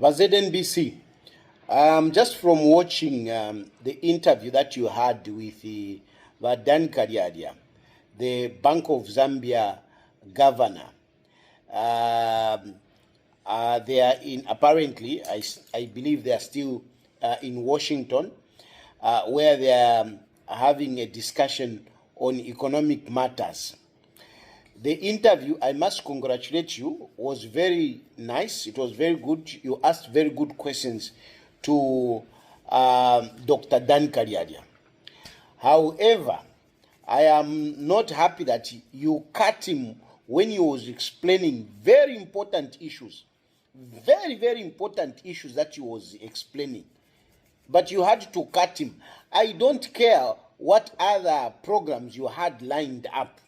ZNBC, just from watching the interview that you had with Kalyalya, the Bank of Zambia governor, they are in, apparently, I believe they are still in Washington, where they are having a discussion on economic matters. The interview, I must congratulate you, was very nice. It was very good. You asked very good questions to Dr. Kalyalya. However, I am not happy that you cut him when he was explaining very important issues. Very, very important issues that he was explaining. But you had to cut him. I don't care what other programs you had lined up,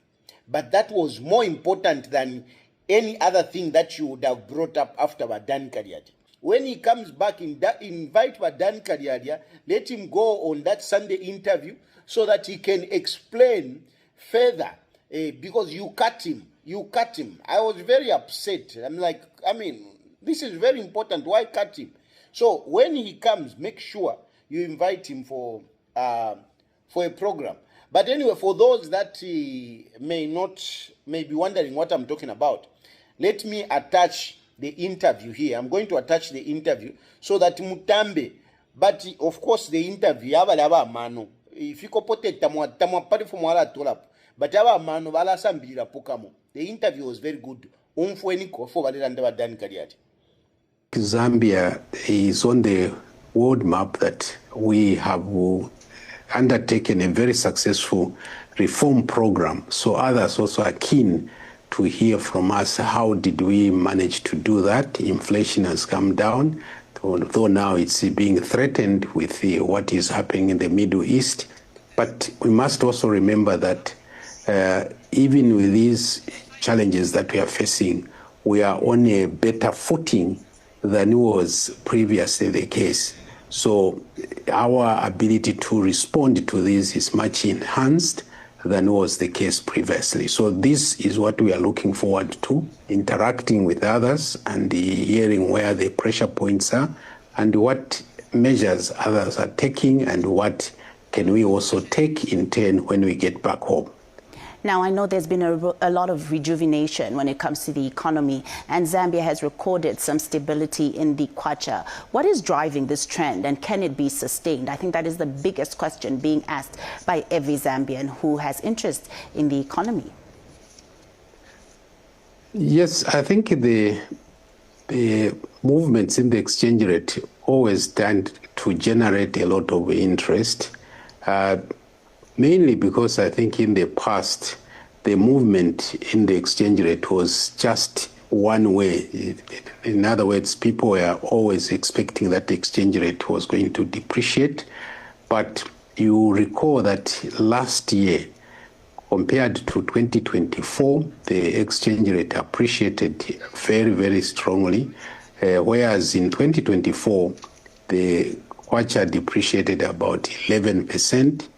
but that was more important than any other thing that you would have brought up after Kalyalya. When he comes back, invite Kalyalya, let him go on that Sunday interview so that he can explain further, because you cut him. You cut him. I was very upset. I'm like, this is very important. Why cut him? So when he comes, make sure you invite him for a program. But anyway, for those that may be wondering what I'm talking about, let me attach the interview here. I'm going to attach the interview so that Mutambe, but of course the interview, if you pote but the interview was very good. Zambia is on the world map that we have undertaken a very successful reform program. So others also are keen to hear from us, how did we manage to do that? Inflation has come down, although now it's being threatened with what is happening in the Middle East. But we must also remember that even with these challenges that we are facing, we are on a better footing than was previously the case. So our ability to respond to this is much enhanced than was the case previously. So this is what we are looking forward to, interacting with others and hearing where the pressure points are and what measures others are taking and what can we also take in turn when we get back home. Now, I know there's been a lot of rejuvenation when it comes to the economy, and Zambia has recorded some stability in the kwacha. What is driving this trend, and can it be sustained? I think that is the biggest question being asked by every Zambian who has interest in the economy. Yes, I think the movements in the exchange rate always tend to generate a lot of interest. Mainly because I think in the past, the movement in the exchange rate was just one way. In other words, people were always expecting that the exchange rate was going to depreciate. But you recall that last year, compared to 2024, the exchange rate appreciated very, very strongly. Whereas in 2024, the kwacha depreciated about 11%.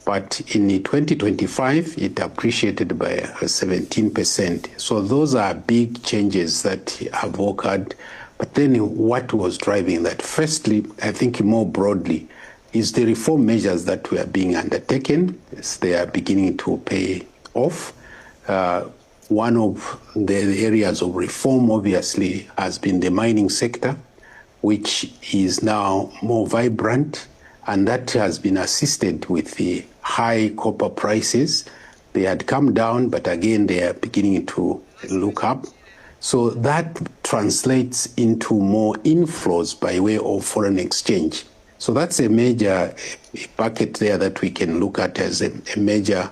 But in 2025, it appreciated by 17%. So those are big changes that have occurred. But then what was driving that? Firstly, I think more broadly, is the reform measures that were being undertaken. They are beginning to pay off. One of the areas of reform, obviously, has been the mining sector, which is now more vibrant. And that has been assisted with the high copper prices. They had come down, but again, they are beginning to look up. So that translates into more inflows by way of foreign exchange. So that's a major bucket there that we can look at as a major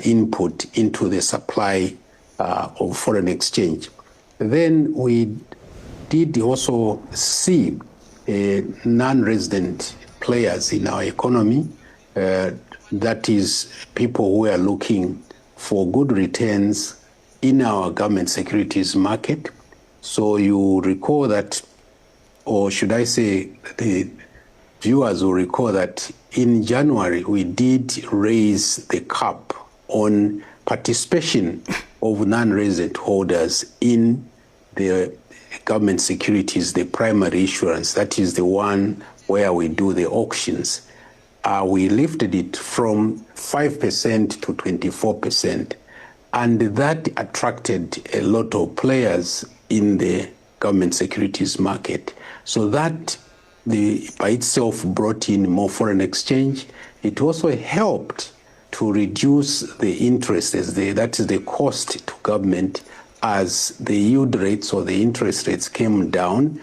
input into the supply of foreign exchange. Then we did also see non-resident players in our economy, that is people who are looking for good returns in our government securities market. So you recall that, or should I say the viewers will recall that in January we did raise the cap on participation of non-resident holders in the government securities, the primary issuance, that is the one where we do the auctions, we lifted it from 5% to 24%. And that attracted a lot of players in the government securities market. So that by itself brought in more foreign exchange. It also helped to reduce the interest, that is the cost to government, as the yield rates or the interest rates came down,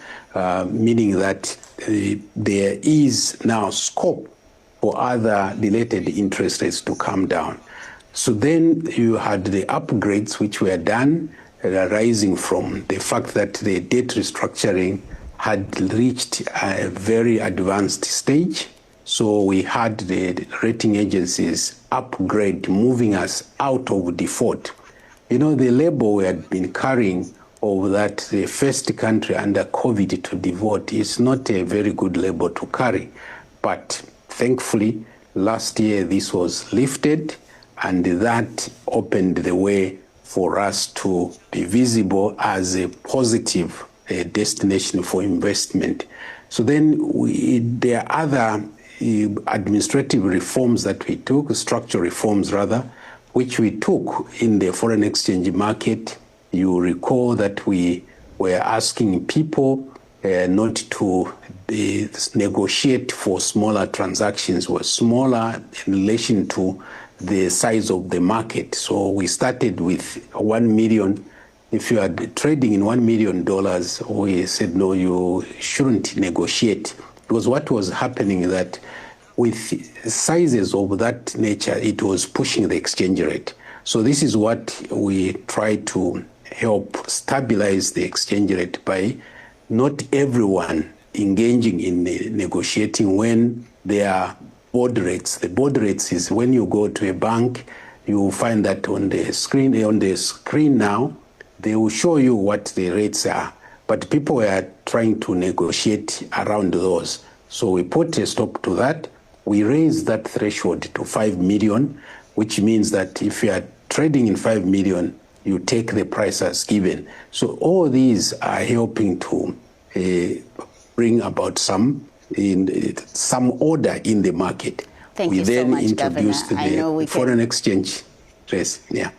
meaning that there is now scope for other related interest rates to come down. So then you had the upgrades which were done, arising from the fact that the debt restructuring had reached a very advanced stage. So we had the rating agencies upgrade, moving us out of default. You know, the label we had been carrying of that the first country under COVID to default is not a very good label to carry. But thankfully, last year this was lifted, and that opened the way for us to be visible as a positive destination for investment. So then there are other administrative reforms that we took, structural reforms rather, which we took in the foreign exchange market. You recall that we were asking people not to negotiate for smaller transactions, were smaller in relation to the size of the market. So we started with 1 million. If you are trading in $1 million, we said, no, you shouldn't negotiate. Because what was happening is that with sizes of that nature, it was pushing the exchange rate. So this is what we try to help stabilize the exchange rate by not everyone engaging in negotiating when there are board rates. The board rates is when you go to a bank, you will find that on the screen now, they will show you what the rates are. But people are trying to negotiate around those. So we put a stop to that. We raised that threshold to 5 million, which means that if you are trading in 5 million, you take the price as given. So all these are helping to bring about some order in the market. Thank you so much, Governor. We then introduced the foreign exchange rates. Yeah.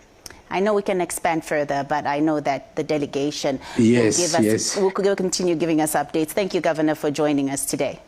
I know we can expand further, but I know that the delegation will will continue giving us updates. Thank you, Governor, for joining us today.